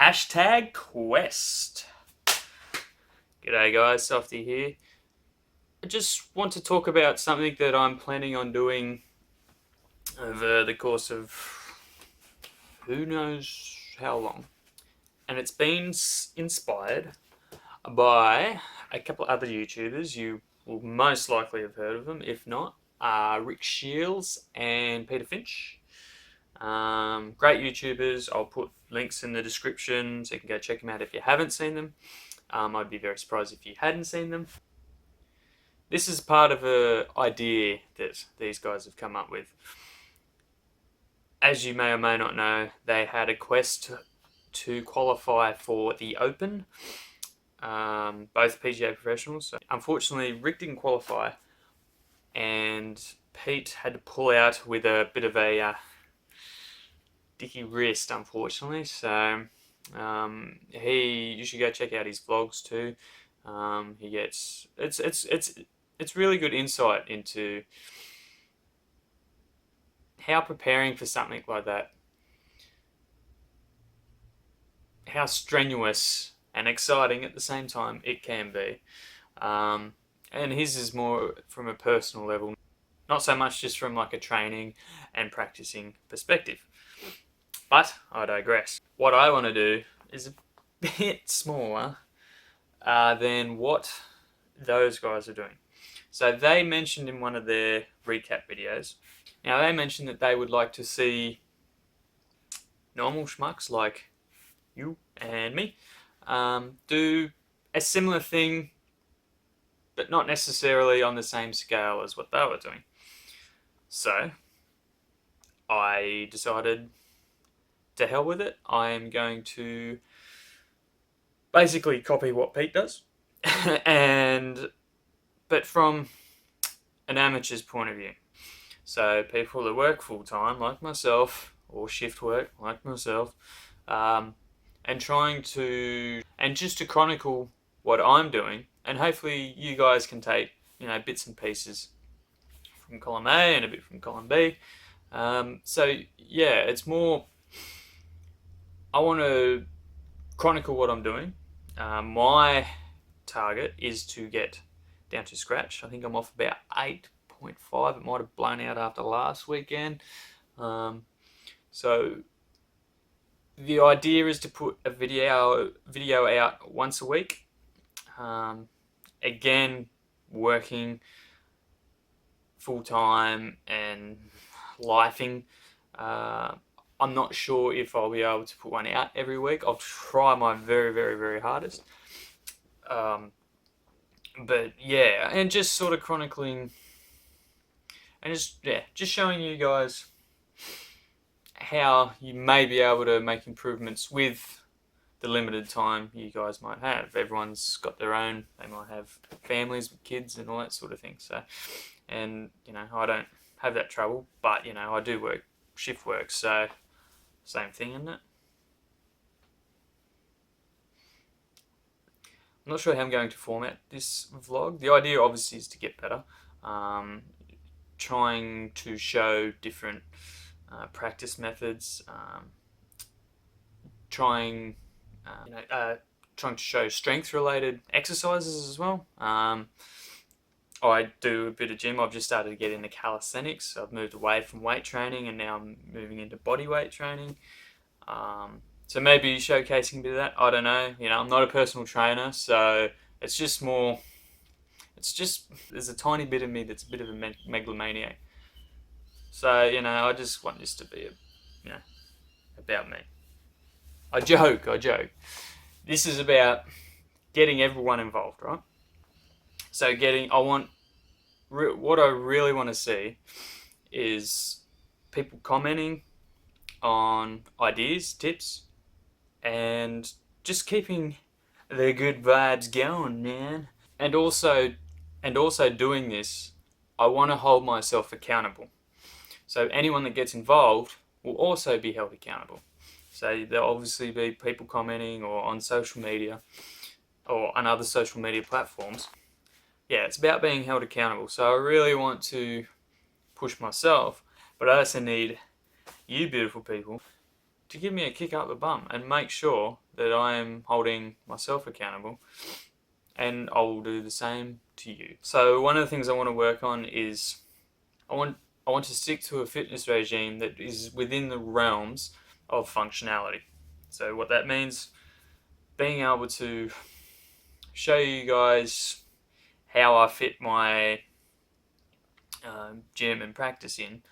#quest. G'day guys, Softy here. I just want to talk about something that I'm planning on doing over the course of who knows how long. And it's been inspired by a couple of other YouTubers. You will most likely have heard of them. If not, Rick Shields and Peter Finch. Great YouTubers. I'll put links in the description so you can go check them out if you haven't seen them. I'd be very surprised if you hadn't seen them. This is part of an idea that these guys have come up with. As you may or may not know, they had a quest to qualify for the Open, both PGA professionals. So unfortunately, Rick didn't qualify, and Pete had to pull out with a bit of a dicky wrist, unfortunately. So you should go check out his vlogs too. He gets it's really good insight into how preparing for something like that, how strenuous and exciting at the same time it can be. And his is more from a personal level, not so much just from like a training and practicing perspective. But I digress. What I want to do is a bit smaller than what those guys are doing. So they mentioned in one of their recap videos, now they mentioned that they would like to see normal schmucks like you and me do a similar thing, but not necessarily on the same scale as what they were doing. So I decided, to hell with it, I am going to basically copy what Pete does, but from an amateur's point of view. So people that work full time, like myself, or shift work, like myself, and just to chronicle what I'm doing, and hopefully you guys can take bits and pieces from column A and a bit from column B. So yeah, it's more, I want to chronicle what I'm doing. My target is to get down to scratch. I think I'm off about 8.5. It might have blown out after last weekend. So the idea is to put a video out once a week. Again, working full time and lifing. I'm not sure if I'll be able to put one out every week. I'll try my very, very, very hardest. But yeah, and just sort of chronicling and just showing you guys how you may be able to make improvements with the limited time you guys might have. Everyone's got their own, they might have families with kids and all that sort of thing. So, and I don't have that trouble, but I do work shift work, so same thing, isn't it? I'm not sure how I'm going to format this vlog. The idea obviously is to get better, trying to show different practice methods, trying to show strength related exercises as well. I do a bit of gym. I've just started to get into calisthenics. I've moved away from weight training and now I'm moving into body weight training. So maybe showcasing a bit of that. I don't know. I'm not a personal trainer, so it's just more. There's a tiny bit of me that's a bit of a megalomaniac. So I just want this to be about me. I joke. This is about getting everyone involved, right? So what I really want to see is people commenting on ideas, tips, and just keeping the good vibes going, man. And also doing this, I want to hold myself accountable. So anyone that gets involved will also be held accountable. So there'll obviously be people commenting or on social media or on other social media platforms. Yeah, it's about being held accountable. So I really want to push myself, but I also need you beautiful people to give me a kick up the bum and make sure that I am holding myself accountable, and I will do the same to you. So one of the things I want to work on is I want I want to stick to a fitness regime that is within the realms of functionality. So what that means, being able to show you guys how I fit my gym and practice in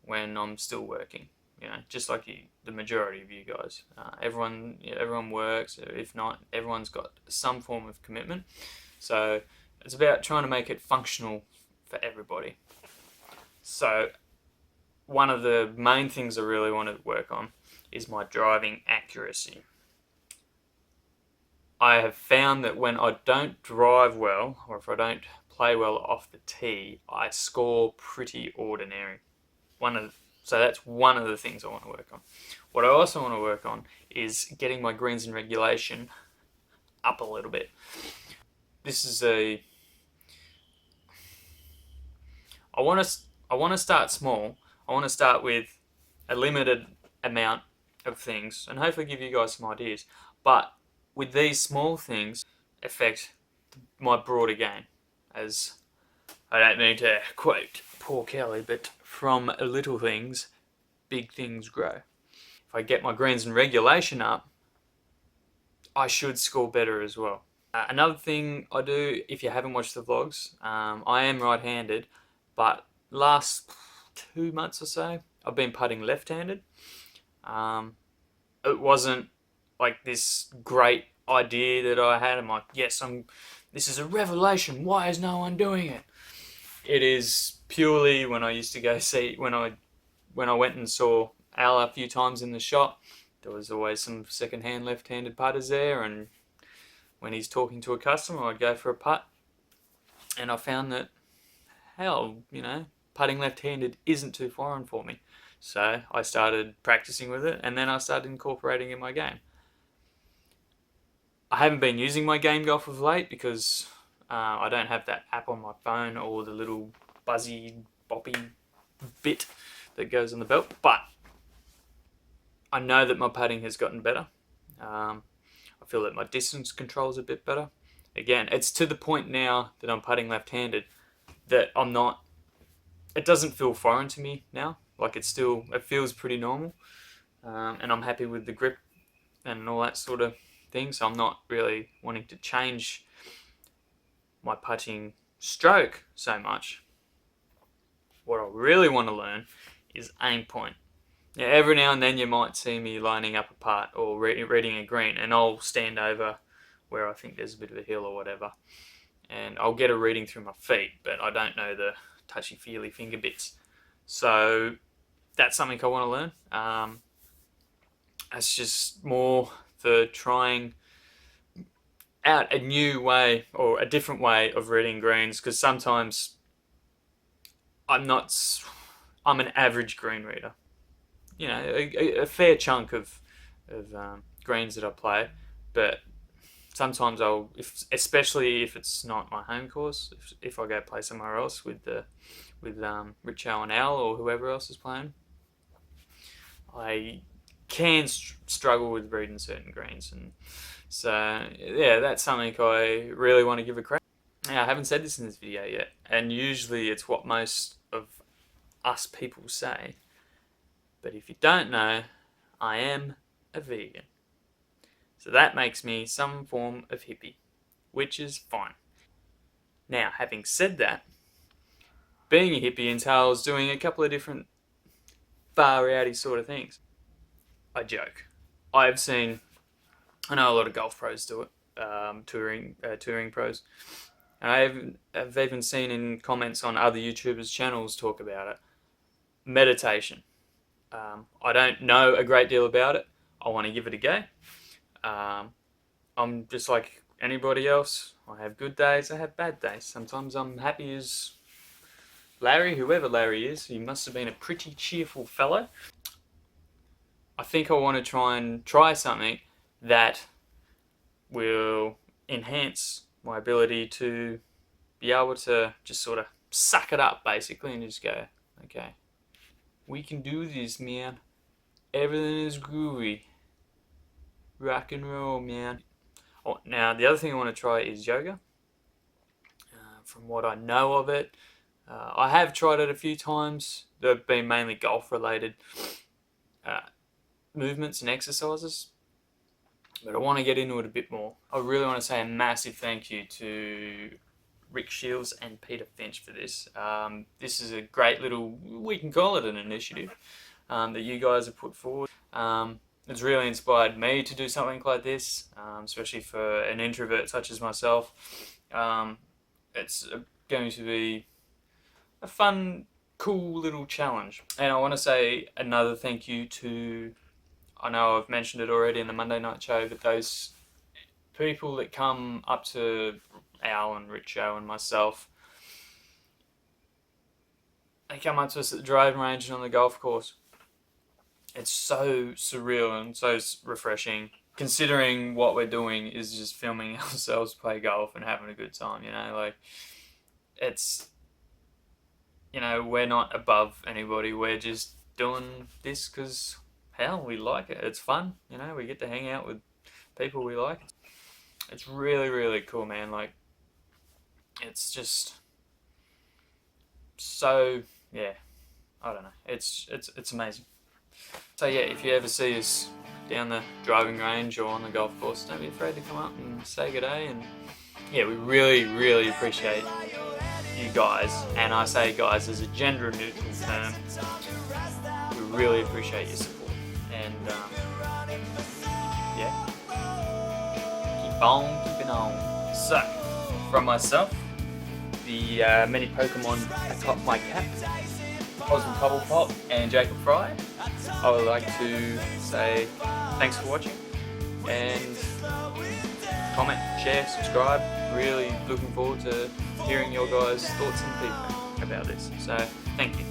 when I'm still working. You know, just like the majority of you guys. Everyone works. If not, everyone's got some form of commitment. So it's about trying to make it functional for everybody. So one of the main things I really want to work on is my driving accuracy. I have found that when I don't drive well, or if I don't play well off the tee, I score pretty ordinary. So that's one of the things I want to work on. What I also want to work on is getting my greens in regulation up a little bit. This is I want to start small. I want to start with a limited amount of things and hopefully give you guys some ideas. But with these small things affect my broader game. As I don't mean to quote poor Kelly, but from little things, big things grow. If I get my greens and regulation up, I should score better as well. Another thing I do, if you haven't watched the vlogs, I am right-handed, but last 2 months or so, I've been putting left-handed. It wasn't like this great idea that I had. I'm like, yes, this is a revelation. Why is no one doing it? It is purely when I used to go see, when I went and saw Al a few times in the shop, there was always some second-hand left-handed putters there, and when he's talking to a customer, I'd go for a putt, and I found that, hell, putting left-handed isn't too foreign for me. So I started practicing with it, and then I started incorporating it in my game. I haven't been using my game golf of late because I don't have that app on my phone or the little buzzy, boppy bit that goes on the belt, but I know that my putting has gotten better. I feel that my distance control is a bit better. Again, it's to the point now that I'm putting left-handed that it doesn't feel foreign to me now. Like it feels pretty normal. And I'm happy with the grip and all that sort of thing. So I'm not really wanting to change my putting stroke so much. What I really want to learn is aim point. Yeah, every now and then you might see me lining up a putt or reading a green, and I'll stand over where I think there's a bit of a hill or whatever, and I'll get a reading through my feet, but I don't know the touchy-feely finger bits. So that's something I want to learn. It's just more for trying out a new way or a different way of reading greens, because sometimes I'm an average green reader. A fair chunk of greens that I play, but sometimes especially if it's not my home course, if I go play somewhere else with Richo and Al or whoever else is playing, I can struggle with reading certain greens, and so yeah, that's something I really want to give a crack. Now, I haven't said this in this video yet, and usually it's what most of us people say. But if you don't know, I am a vegan. So that makes me some form of hippie, which is fine. Now, having said that, being a hippie entails doing a couple of different far-outy sort of things. I joke. I know a lot of golf pros do it, touring pros. And I've even seen in comments on other YouTubers' channels talk about it. Meditation. I don't know a great deal about it. I want to give it a go. I'm just like anybody else. I have good days, I have bad days. Sometimes I'm happy as Larry, whoever Larry is. He must have been a pretty cheerful fellow. I think I want to try something that will enhance my ability to be able to just sort of suck it up, basically, and just go, okay, we can do this, man. Everything is groovy. Rock and roll, man. Oh, now, the other thing I want to try is yoga. From what I know of it, I have tried it a few times. They've been mainly golf related movements and exercises, but I want to get into it a bit more. I really want to say a massive thank you to Rick Shields and Peter Finch for this. This is a great little, we can call it an initiative that you guys have put forward. It's really inspired me to do something like this, especially for an introvert such as myself. It's going to be a fun, cool little challenge. And I want to say another thank you to, I know I've mentioned it already in the Monday night show, but those people that come up to Al and Richo and myself, they come up to us at the driving range and on the golf course. It's so surreal and so refreshing, considering what we're doing is just filming ourselves play golf and having a good time, you know, like, it's, you know, we're not above anybody, we're just doing this because, hell, we like it, it's fun, you know, we get to hang out with people we like. It's really, really cool, man, like, it's just so, yeah, I don't know, it's amazing. So yeah, if you ever see us down the driving range or on the golf course, don't be afraid to come up and say good day. And yeah, we really, really appreciate you guys, and I say guys as a gender neutral term. We really appreciate your support, and yeah, keep on keeping on. So, from myself, the many Pokemon atop my cap, Cosmo Bubble Pop and Jacob Fry, I would like to say thanks for watching, and comment, share, subscribe. Really looking forward to hearing your guys' thoughts and feedback about this. So thank you.